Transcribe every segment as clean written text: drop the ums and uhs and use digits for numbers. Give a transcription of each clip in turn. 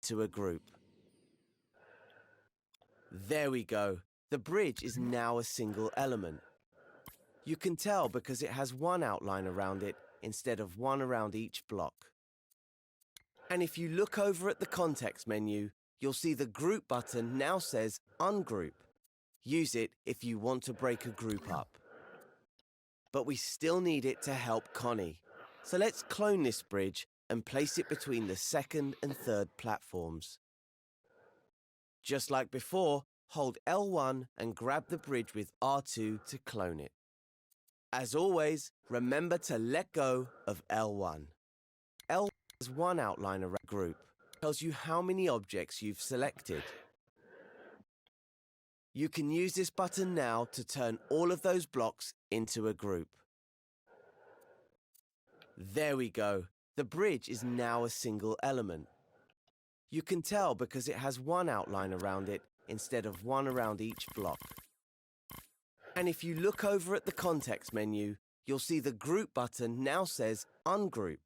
to a group. There we go. The bridge is now a single element. You can tell because it has one outline around it instead of one around each block. And if you look over at the context menu, you'll see the group button now says ungroup. Use it if you want to break a group up. But we still need it to help Connie. So let's clone this bridge and place it between the second and third platforms. Just like before, hold L1 and grab the bridge with R2 to clone it. As always, remember to let go of L1. L1 has one outline around the group. It tells you how many objects you've selected. You can use this button now to turn all of those blocks into a group. There we go. The bridge is now a single element. You can tell because it has one outline around it instead of one around each block. And if you look over at the context menu, you'll see the group button now says ungroup.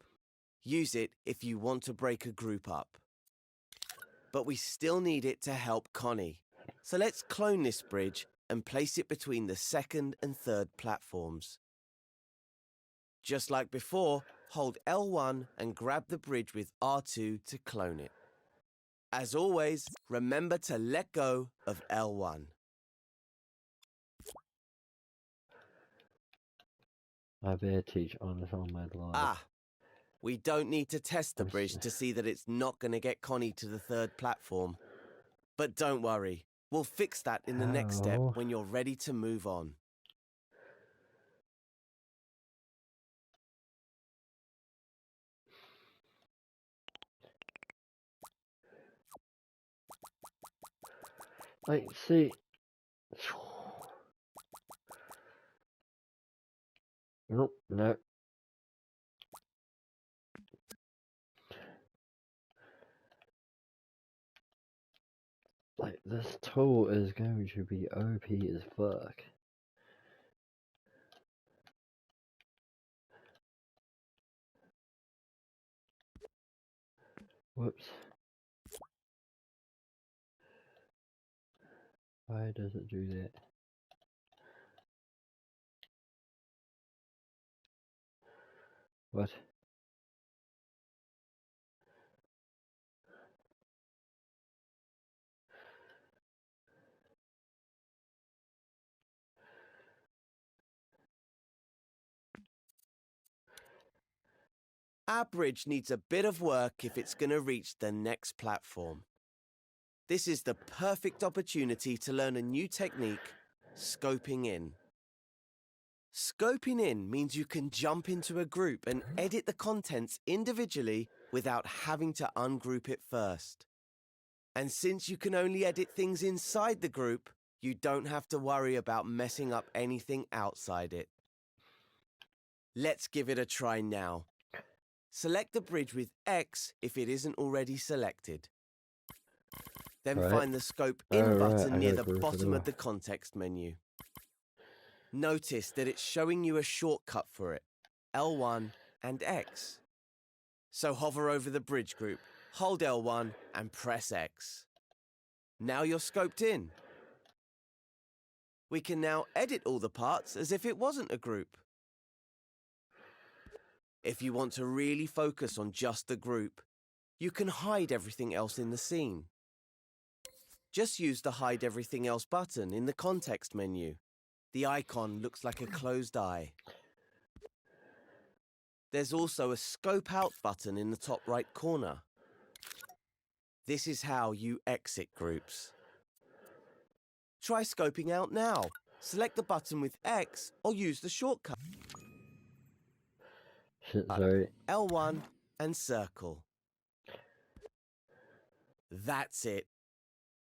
Use it if you want to break a group up. But we still need it to help Connie. So let's clone this bridge and place it between the second and third platforms. Just like before, hold L1 and grab the bridge with R2 to clone it. As always, remember to let go of L1. I better teach honest on my life. Ah, we don't need to test the bridge to see that it's not going to get Connie to the third platform. But don't worry, we'll fix that in the next step when you're ready to move on. Like, see. Nope, no. Like, this tool is going to be OP as fuck. Whoops. Why does it do that? What? Our bridge needs a bit of work if it's going to reach the next platform. This is the perfect opportunity to learn a new technique, scoping in. Scoping in means you can jump into a group and edit the contents individually without having to ungroup it first. And since you can only edit things inside the group, you don't have to worry about messing up anything outside it. Let's give it a try now. Select the bridge with X if it isn't already selected. Then find the Scope In button near the bottom of the context menu. Notice that it's showing you a shortcut for it, L1 and X. So hover over the bridge group, hold L1 and press X. Now you're scoped in. We can now edit all the parts as if it wasn't a group. If you want to really focus on just the group, you can hide everything else in the scene. Just use the Hide Everything Else button in the context menu. The icon looks like a closed eye. There's also a Scope Out button in the top right corner. This is how you exit groups. Try scoping out now. Select the button with X or use the shortcut. Sorry. L1 and circle. That's it.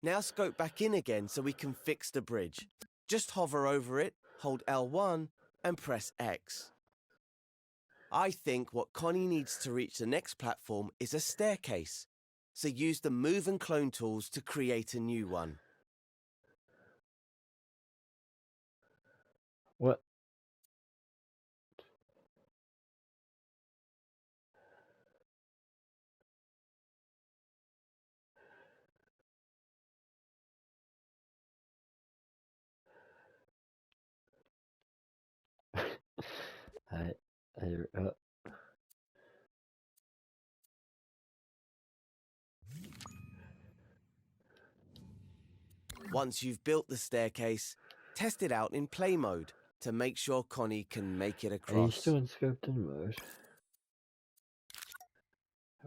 Now scope back in again so we can fix the bridge. Just hover over it, hold L1 and press X. I think what Connie needs to reach the next platform is a staircase. So use the Move and Clone tools to create a new one. What? Hey, Once you've built the staircase, test it out in play mode to make sure Connie can make it are you across. still in scoped in mode?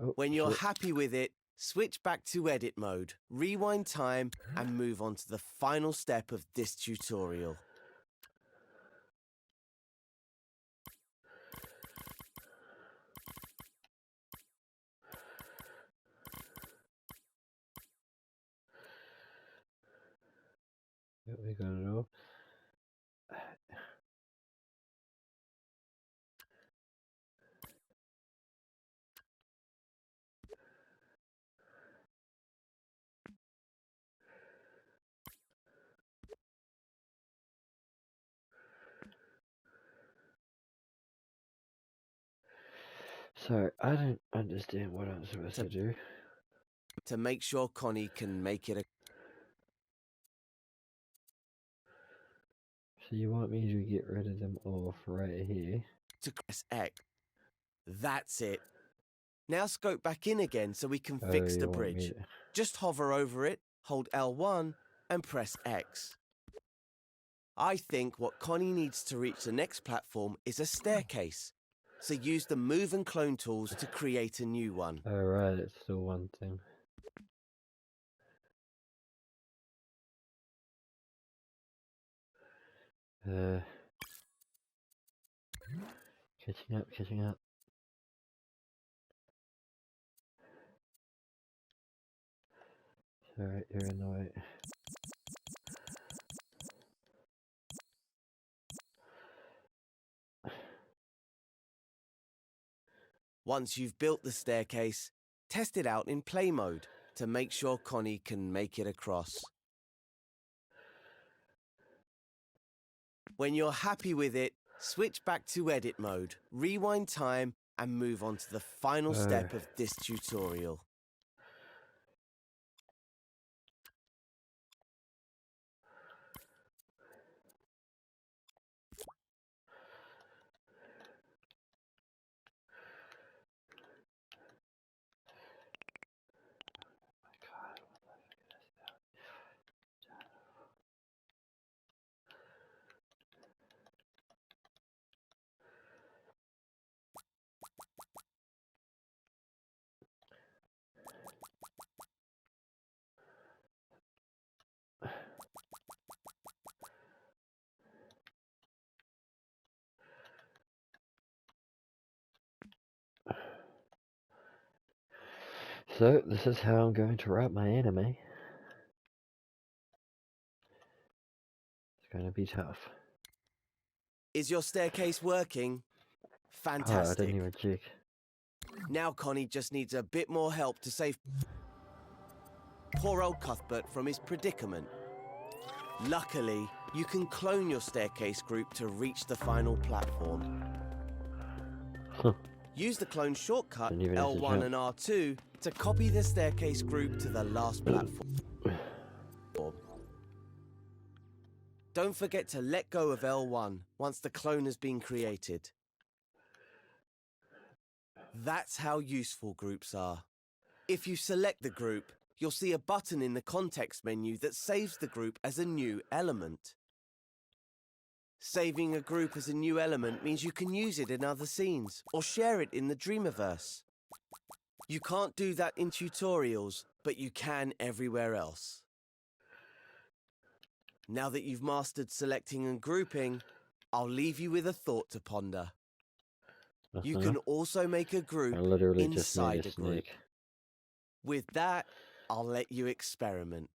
Oh, When you're shit. happy with it, switch back to edit mode, rewind time, and move on to the final step of this tutorial. Yep, we got it all. So, I don't understand what I'm supposed to do. To make sure Connie can make it So you want me to get rid of them off right here? to press X. That's it. Now scope back in again so we can Oh, fix the you want me bridge. to... Just hover over it, hold L1, and press X. I think what Connie needs to reach the next platform is a staircase. So use the move and clone tools to create a new one. Oh, right, it's still one thing. Catching up. Alright, you're in the way. Once you've built the staircase, test it out in play mode to make sure Connie can make it across. When you're happy with it, switch back to edit mode, rewind time, and move on to the final step of this tutorial. So, this is how I'm going to write my anime. It's going to be tough. Is your staircase working? Oh, I Fantastic. didn't even check. Now Connie just needs a bit more help to save poor old Cuthbert from his predicament. Luckily, you can clone your staircase group to reach the final platform. Use the clone shortcut Didn't even have to L1 jump. and R2 to copy the staircase group to the last platform. Don't forget to let go of L1 once the clone has been created. That's how useful groups are. If you select the group, you'll see a button in the context menu that saves the group as a new element. Saving a group as a new element means you can use it in other scenes or share it in the Dreamiverse. You can't do that in tutorials, but you can everywhere else. Now that you've mastered selecting and grouping, I'll leave you with a thought to ponder. You can also make a group I literally just made inside a a group. snake. With that, I'll let you experiment.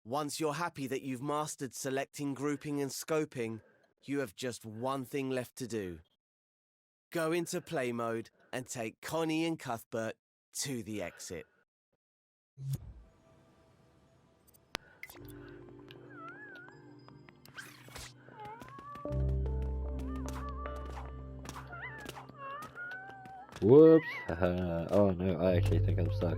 Once you're happy that you've mastered selecting, grouping and scoping, you have just one thing left to do. Go into play mode and take Connie and Cuthbert to the exit. Whoops! Oh no, I actually think I'm stuck.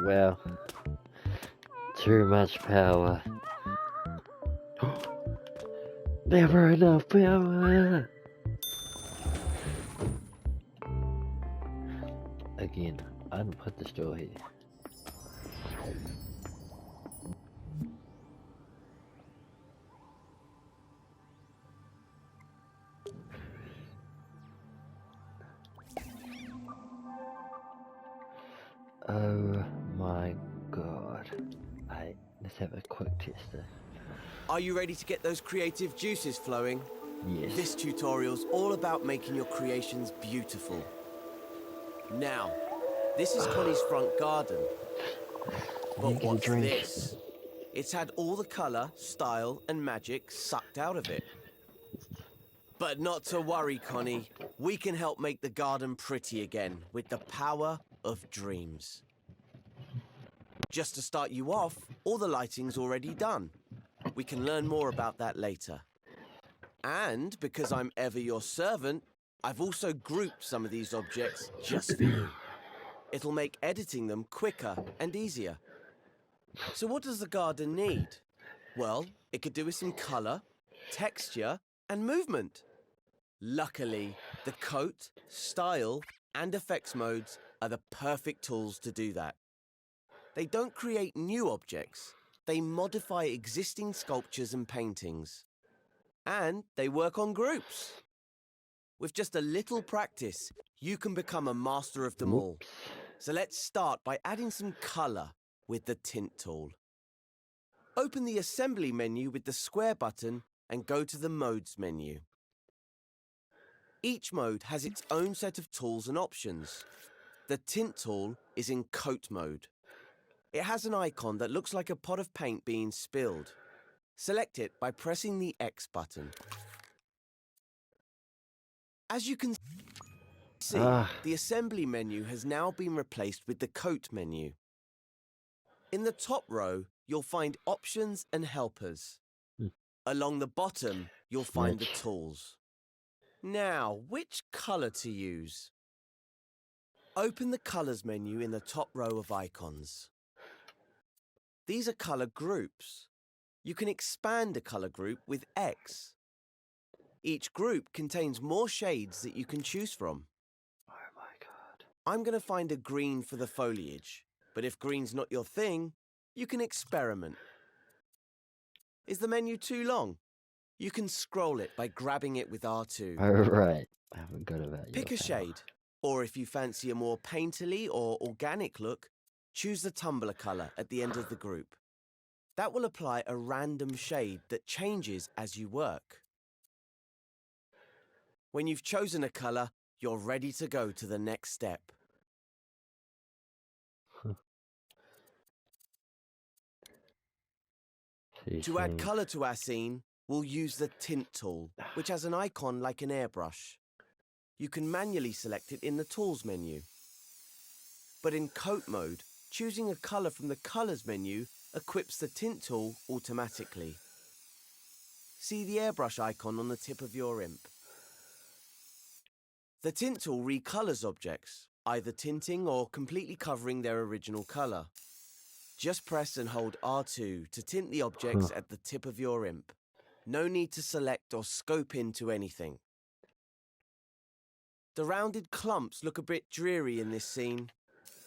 Wow. Too much power. Never enough power! Again, I'd put the straw here. Oh my god. Let's have a quick tester. Are you ready to get those creative juices flowing? Yes. This tutorial's all about making your creations beautiful. Now, this is Connie's front garden. But Make a what's drink. this? It's had all the colour, style and magic sucked out of it. But not to worry, Connie. We can help make the garden pretty again with the power of dreams. Just to start you off, all the lighting's already done. We can learn more about that later. And because I'm ever your servant, I've also grouped some of these objects just for you. It'll make editing them quicker and easier. So what does the garden need? Well, it could do with some colour, texture and movement. Luckily, the coat, style and effects modes are the perfect tools to do that. They don't create new objects, they modify existing sculptures and paintings. And they work on groups. With just a little practice, you can become a master of them all. So let's start by adding some colour with the tint tool. Open the assembly menu with the square button and go to the modes menu. Each mode has its own set of tools and options. The tint tool is in coat mode. It has an icon that looks like a pot of paint being spilled. Select it by pressing the X button. As you can see, the assembly menu has now been replaced with the coat menu. In the top row, you'll find options and helpers. Along the bottom, you'll find the tools. Now, which colour to use? Open the colours menu in the top row of icons. These are colour groups. You can expand a colour group with X. Each group contains more shades that you can choose from. Oh my god. I'm going to find a green for the foliage, but if green's not your thing, you can experiment. Is the menu too long? You can scroll it by grabbing it with R2. Oh right. I haven't got about Pick your a power. shade, or if you fancy a more painterly or organic look, choose the tumbler colour at the end of the group. That will apply a random shade that changes as you work. When you've chosen a colour, you're ready to go to the next step. To add colour to our scene, we'll use the tint tool, which has an icon like an airbrush. You can manually select it in the tools menu. But in coat mode, choosing a colour from the colours menu equips the tint tool automatically. See the airbrush icon on the tip of your imp. The tint tool recolours objects, either tinting or completely covering their original colour. Just press and hold R2 to tint the objects at the tip of your imp. No need to select or scope into anything. The rounded clumps look a bit dreary in this scene.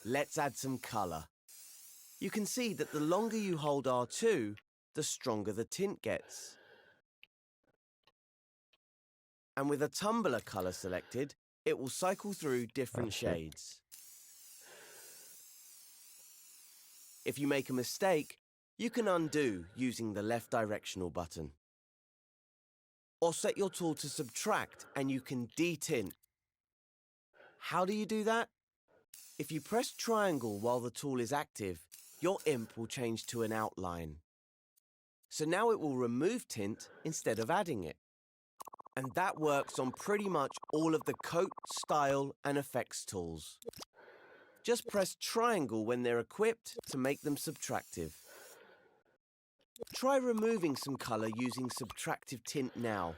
Let's add some colour. You can see that the longer you hold R2, the stronger the tint gets. And with a tumbler colour selected, it will cycle through different shades. If you make a mistake, you can undo using the left directional button. Or set your tool to subtract and you can detint. How do you do that? If you press triangle while the tool is active, your imp will change to an outline. So now it will remove tint instead of adding it. And that works on pretty much all of the coat, style and effects tools. Just press triangle when they're equipped to make them subtractive. Try removing some colour using subtractive tint now.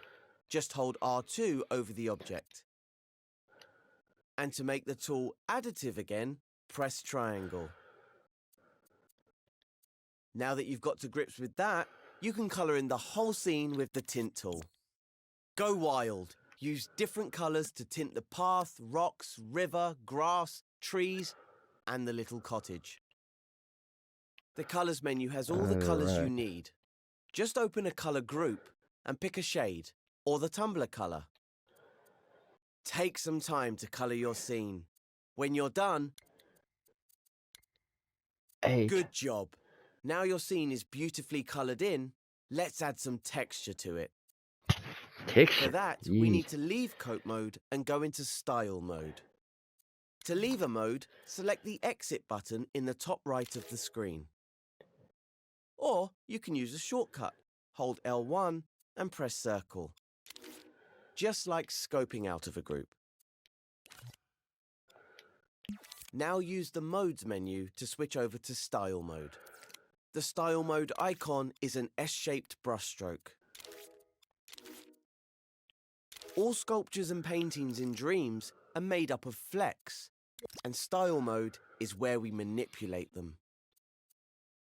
Just hold R2 over the object. And to make the tool additive again, press triangle. Now that you've got to grips with that, you can colour in the whole scene with the tint tool. Go wild. Use different colours to tint the path, rocks, river, grass, trees, and the little cottage. The colours menu has all the colours you right. need. Just open a colour group and pick a shade, or the tumbler colour. Take some time to colour your scene. When you're done, 8. good job. Now your scene is beautifully coloured in, let's add some texture to it. Texture. For that, we need to leave coat mode and go into style mode. To leave a mode, select the exit button in the top right of the screen. Or you can use a shortcut. Hold L1 and press circle. Just like scoping out of a group. Now use the Modes menu to switch over to Style mode. The Style mode icon is an S-shaped brushstroke. All sculptures and paintings in Dreams are made up of flecks, and Style mode is where we manipulate them.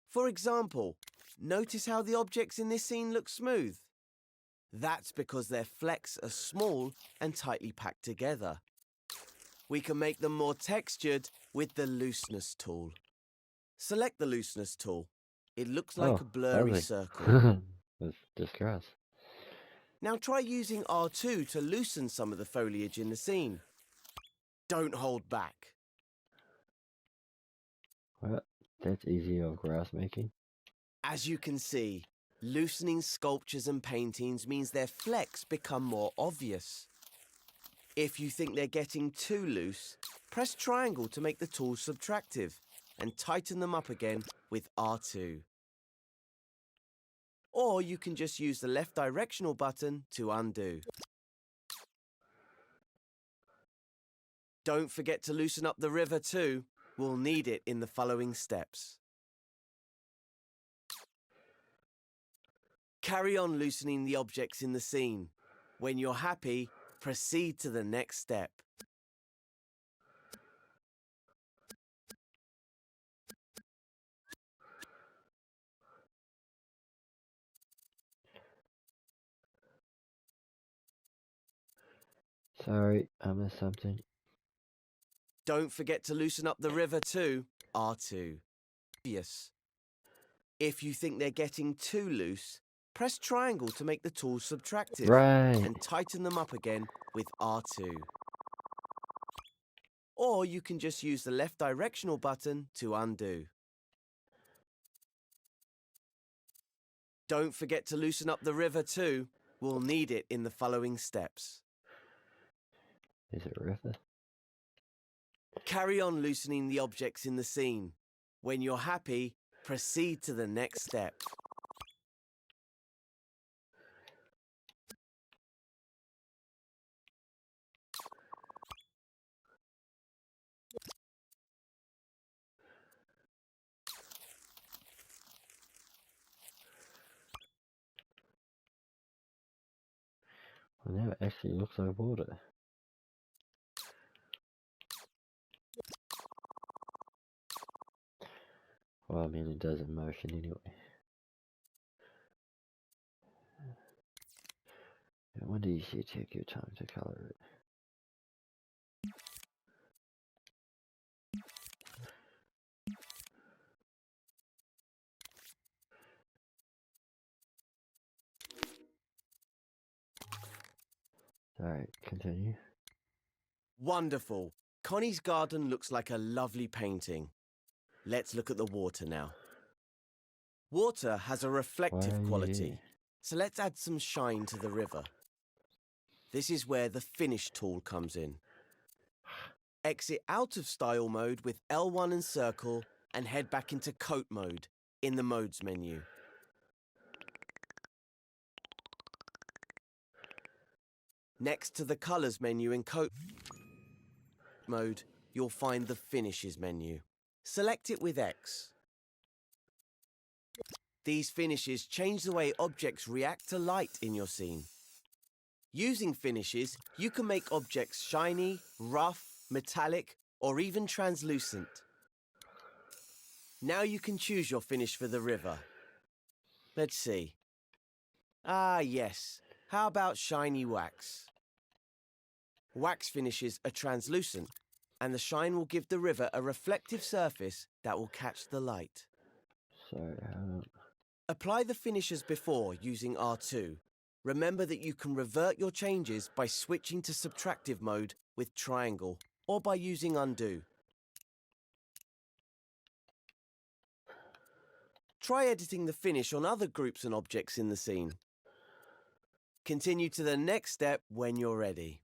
For example, notice how the objects in this scene look smooth. That's because their flecks are small and tightly packed together. We can make them more textured with the Looseness tool. Select the Looseness tool. It looks like a blurry lovely. circle. It's just grass. Now try using R2 to loosen some of the foliage in the scene. Don't hold back. Well, that's easy of grass making. As you can see, loosening sculptures and paintings means their flecks become more obvious. If you think they're getting too loose, press triangle to make the tool subtractive and tighten them up again with R2. Or you can just use the left directional button to undo. Don't forget to loosen up the river too. We'll need it in the following steps. Carry on loosening the objects in the scene. When you're happy, proceed to the next step. Sorry, I missed something. Don't forget to loosen up the river too, R2. Yes. If you think they're getting too loose, press triangle to make the tool subtractive and tighten them up again with R2. Or you can just use the left directional button to undo. Don't forget to loosen up the river too. We'll need it in the following steps. Is it river? Carry on loosening the objects in the scene. When you're happy, proceed to the next step. Well, now it actually looks like water. Well, I mean, it does in motion anyway. When do you should take your time to color it? Alright, continue. Wonderful. Connie's garden looks like a lovely painting. Let's look at the water now. Water has a reflective quality, so let's add some shine to the river. This is where the Finish tool comes in. Exit out of Style mode with L1 and circle and head back into Coat mode in the Modes menu. Next to the Colors menu in Coat mode, you'll find the Finishes menu. Select it with X. These finishes change the way objects react to light in your scene. Using finishes, you can make objects shiny, rough, metallic, or even translucent. Now you can choose your finish for the river. Let's see. Ah, yes. How about shiny wax? Wax finishes are translucent, and the shine will give the river a reflective surface that will catch the light. Sorry, Apply the finish as before using R2. Remember that you can revert your changes by switching to subtractive mode with triangle or by using undo. Try editing the finish on other groups and objects in the scene. Continue to the next step when you're ready.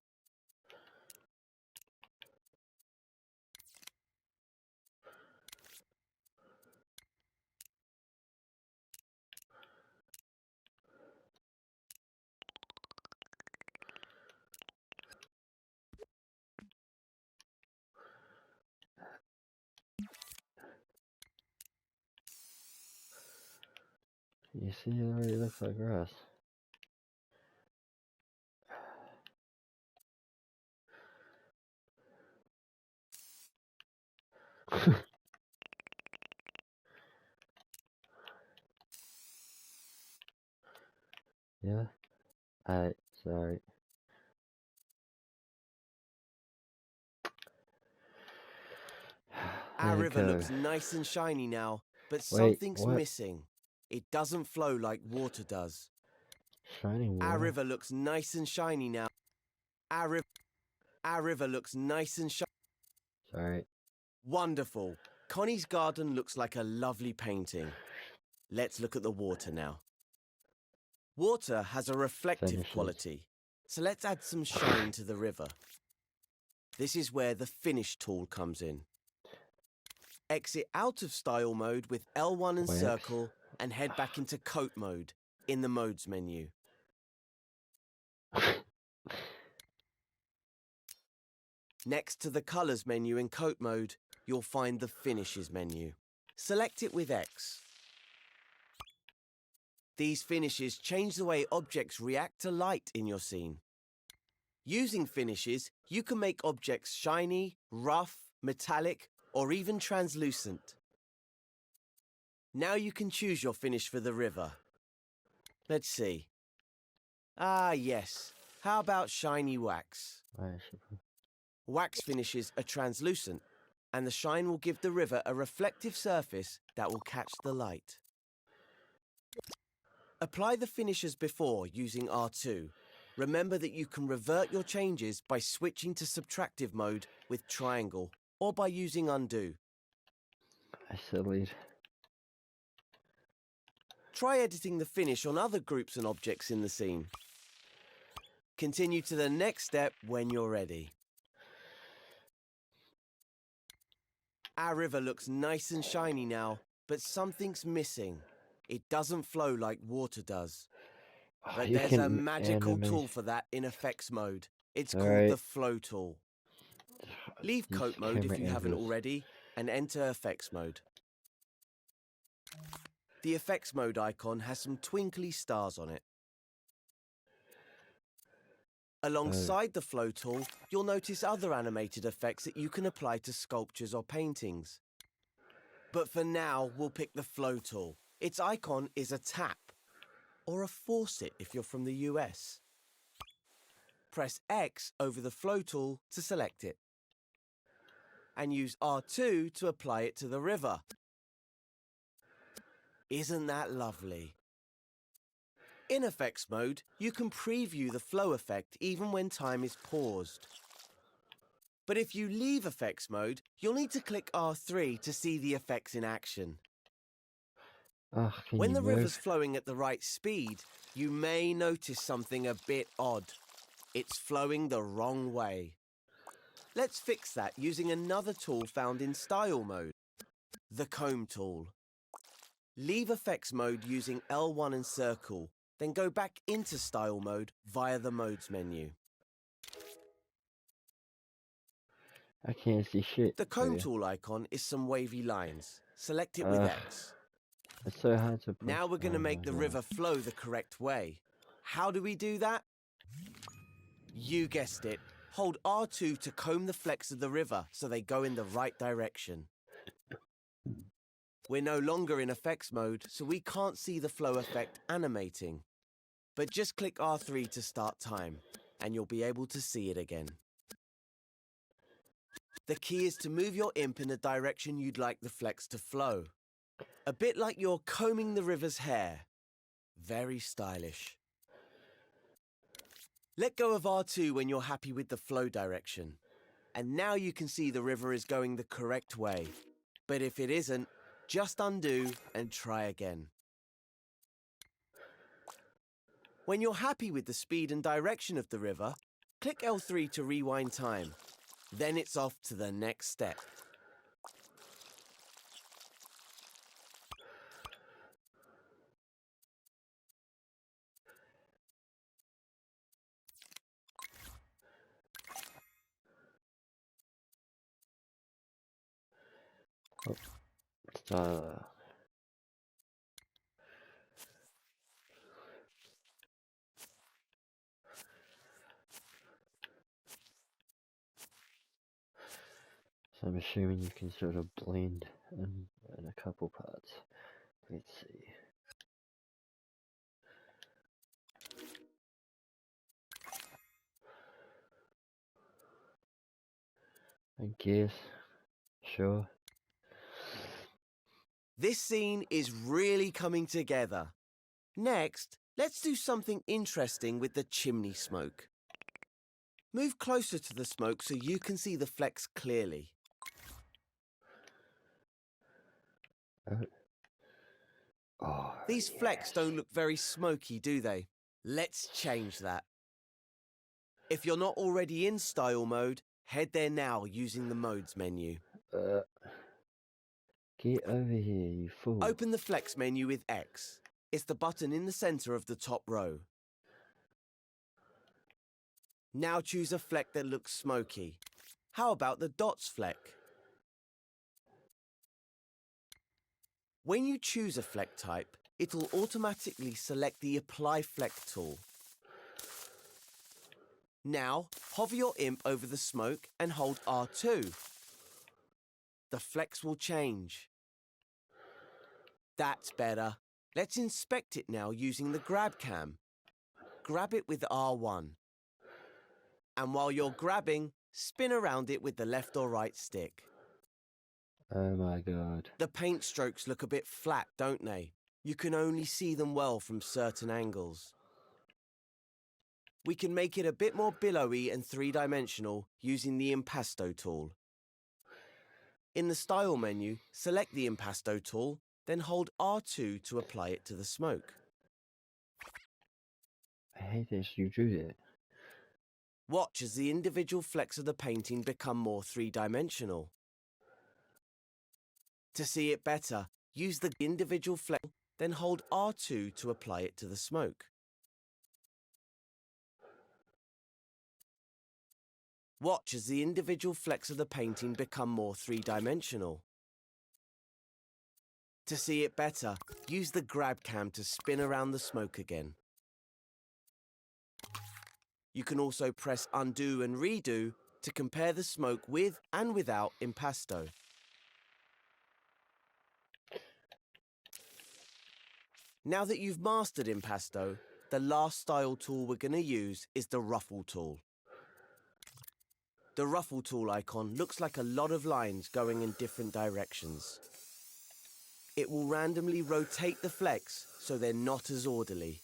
you see, it already looks like grass. Yeah. Sorry. Our There you river go. looks nice and shiny now, but Wait, something's what? missing. It doesn't flow like water does. Shiny water? Our river looks nice and shiny now. Our river looks nice and shiny. Sorry. Wonderful. Connie's garden looks like a lovely painting. Let's look at the water now. Water has a reflective Finishes. quality, so let's add some shine to the river. This is where the finish tool comes in. Exit out of style mode with L1 and Wax. circle and head back into coat mode in the modes menu. Next to the colors menu in coat mode, you'll find the finishes menu. Select it with X. These finishes change the way objects react to light in your scene. Using finishes, you can make objects shiny, rough, metallic, or even translucent. Now you can choose your finish for the river. Let's see. Ah, yes. How about shiny wax? Wax finishes are translucent, and the shine will give the river a reflective surface that will catch the light. Apply the finish as before using R2. Remember that you can revert your changes by switching to subtractive mode with triangle or by using undo. I sillied. Try editing the finish on other groups and objects in the scene. Continue to the next step when you're ready. Our river looks nice and shiny now, but something's missing. It doesn't flow like water does. But You there's a can magical animate- tool for that in effects mode. It's called Alright. the flow tool. Leave These coat mode if camera you haven't angles. already, and enter effects mode. The effects mode icon has some twinkly stars on it. Alongside the flow tool, you'll notice other animated effects that you can apply to sculptures or paintings. But for now, we'll pick the flow tool. Its icon is a tap, or a faucet if you're from the US. Press X over the flow tool to select it, and use R2 to apply it to the river. Isn't that lovely? In effects mode, you can preview the flow effect even when time is paused. But if you leave effects mode, you'll need to click R3 to see the effects in action. When the river's flowing at the right speed, you may notice something a bit odd. It's flowing the wrong way. Let's fix that using another tool found in style mode, the comb tool. Leave effects mode using L1 and circle, then go back into style mode via the modes menu. I can't see shit. The comb tool icon is some wavy lines. Select it with X. It's so hard to push. Now we're going to make the river flow the correct way. How do we do that? You guessed it. Hold R2 to comb the flecks of the river so they go in the right direction. We're no longer in effects mode, so we can't see the flow effect animating. But just click R3 to start time, and you'll be able to see it again. The key is to move your imp in the direction you'd like the flex to flow. A bit like you're combing the river's hair. Very stylish. Let go of R2 when you're happy with the flow direction. And now you can see the river is going the correct way. But if it isn't, just undo and try again. When you're happy with the speed and direction of the river, click L3 to rewind time. Then it's off to the next step. So, so I'm assuming you can sort of blend in a couple parts. Let's see. I guess. Sure. This scene is really coming together. Next, let's do something interesting with the chimney smoke. Move closer to the smoke so you can see the flecks clearly. Oh, These flecks don't look very smoky, do they? Let's change that. If you're not already in style mode, head there now using the modes menu. Get over here, you fool. Open the flex menu with X. It's the button in the center of the top row. Now choose a fleck that looks smoky. How about the dots fleck? When you choose a fleck type, it'll automatically select the Apply Fleck tool. Now, hover your imp over the smoke and hold R2. The flecks will change. That's better. Let's inspect it now using the grab cam. Grab it with R1. And while you're grabbing, spin around it with the left or right stick. Oh my god. The paint strokes look a bit flat, don't they? You can only see them well from certain angles. We can make it a bit more billowy and three-dimensional using the Impasto tool. In the Style menu, select the Impasto tool, then hold R2 to apply it to the smoke. I hate this, you drew that. Watch as the individual flecks of the painting become more three-dimensional. To see it better, use the individual fleck, then hold R2 to apply it to the smoke. Watch as the individual flecks of the painting become more three-dimensional. To see it better, use the grab cam to spin around the smoke again. You can also press undo and redo to compare the smoke with and without Impasto. Now that you've mastered Impasto, the last style tool we're going to use is the Ruffle tool. The Ruffle tool icon looks like a lot of lines going in different directions. It will randomly rotate the flecks so they're not as orderly.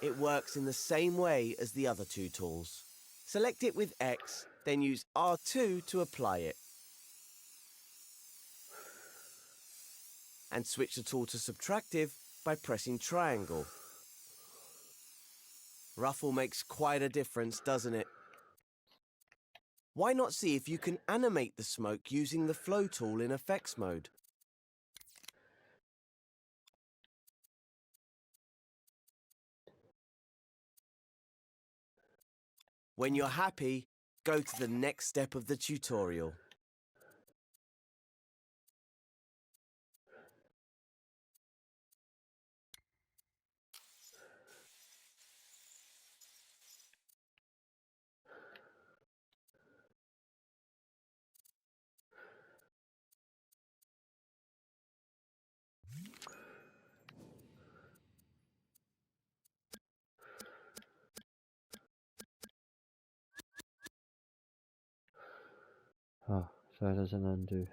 It works in the same way as the other two tools. Select it with X, then use R2 to apply it. And switch the tool to subtractive by pressing triangle. Ruffle makes quite a difference, doesn't it? Why not see if you can animate the smoke using the flow tool in effects mode? When you're happy, go to the next step of the tutorial. Oh, so it doesn't undo.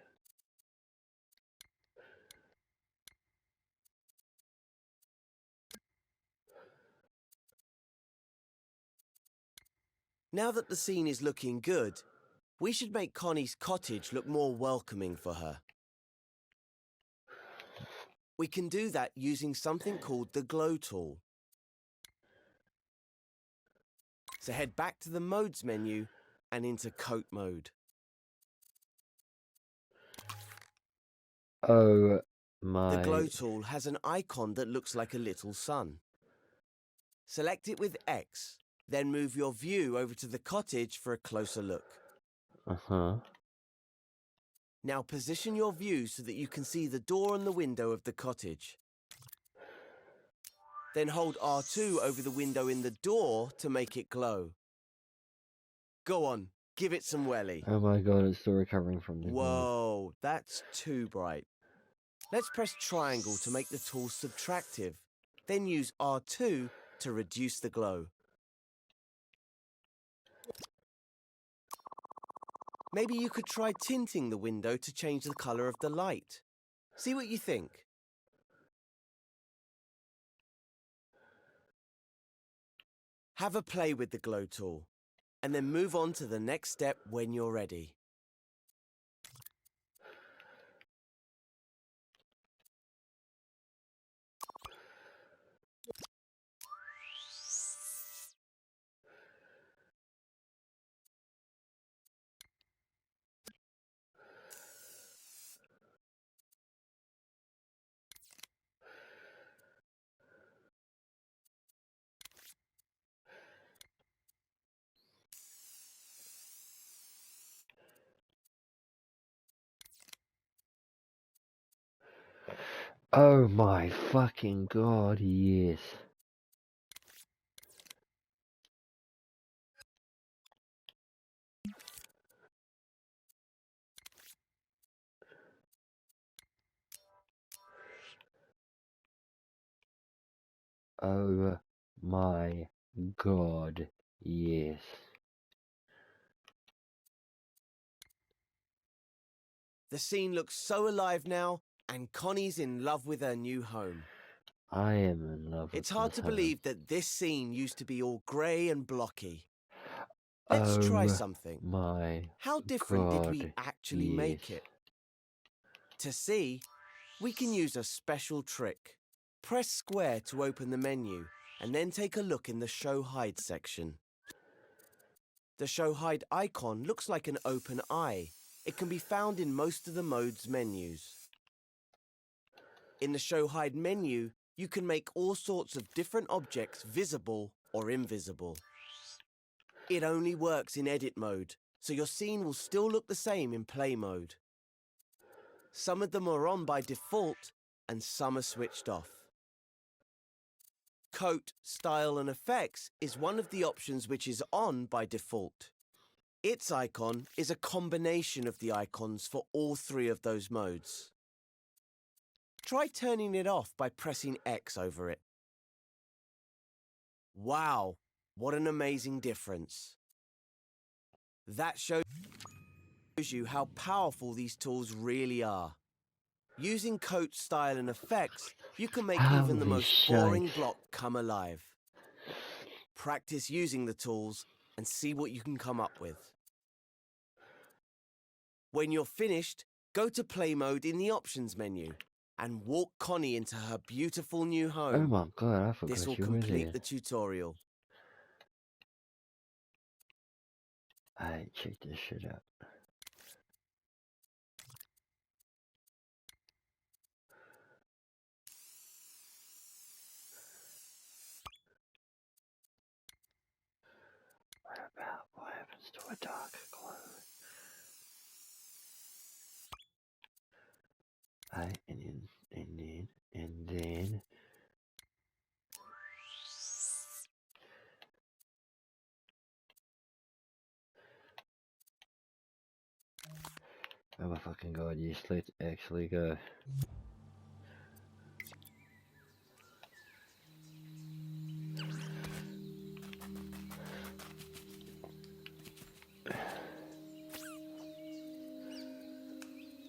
Now that the scene is looking good, we should make Connie's cottage look more welcoming for her. We can do that using something called the glow tool. So head back to the modes menu and into coat mode. Oh The my. glow tool has an icon that looks like a little sun. Select it with X, then move your view over to the cottage for a closer look. Uh-huh. Now position your view so that you can see the door and the window of the cottage. Then hold R2 over the window in the door to make it glow. Go on, give it some welly. Oh my god, it's still recovering from the glow. Whoa, that's too bright. Let's press triangle to make the tool subtractive. Then use R2 to reduce the glow. Maybe you could try tinting the window to change the colour of the light. See what you think. Have a play with the glow tool, and then move on to the next step when you're ready. Oh my fucking god, yes. Oh my god, yes. The scene looks so alive now, and Connie's in love with her new home. I am in love with It's hard this to home. believe that this scene used to be all grey and blocky. Let's Oh try something. my How different did we god, actually make yes. it? To see, we can use a special trick. Press square to open the menu, and then take a look in the Show Hide section. The Show Hide icon looks like an open eye. It can be found in most of the mode's menus. In the Show Hide menu, you can make all sorts of different objects visible or invisible. It only works in edit mode, so your scene will still look the same in play mode. Some of them are on by default, and some are switched off. Coat, Style and Effects is one of the options which is on by default. Its icon is a combination of the icons for all three of those modes. Try turning it off by pressing X over it. Wow, what an amazing difference. That shows you how powerful these tools really are. Using Coat, Style and Effects, you can make even the Holy most boring shite. block come alive. Practice using the tools and see what you can come up with. When you're finished, go to play mode in the options menu and walk Connie into her beautiful new Oh home. my god, I forgot This will you were complete there. the tutorial. Alright, check this shit out. What happens to a dark glow? Alright, and then. Oh my fucking god, yes, let's actually go.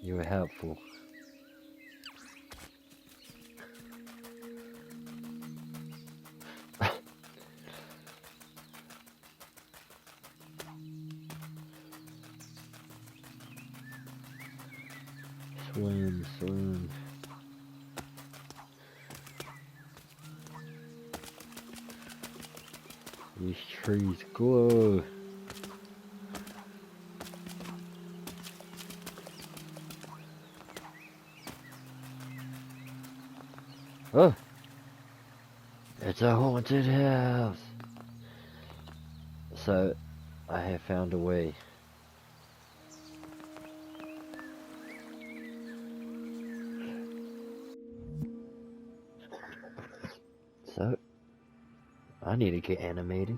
You were helpful. Swim, swim. These trees glow. Oh! It's a haunted house! So, I have found a way. So, I need to get animated.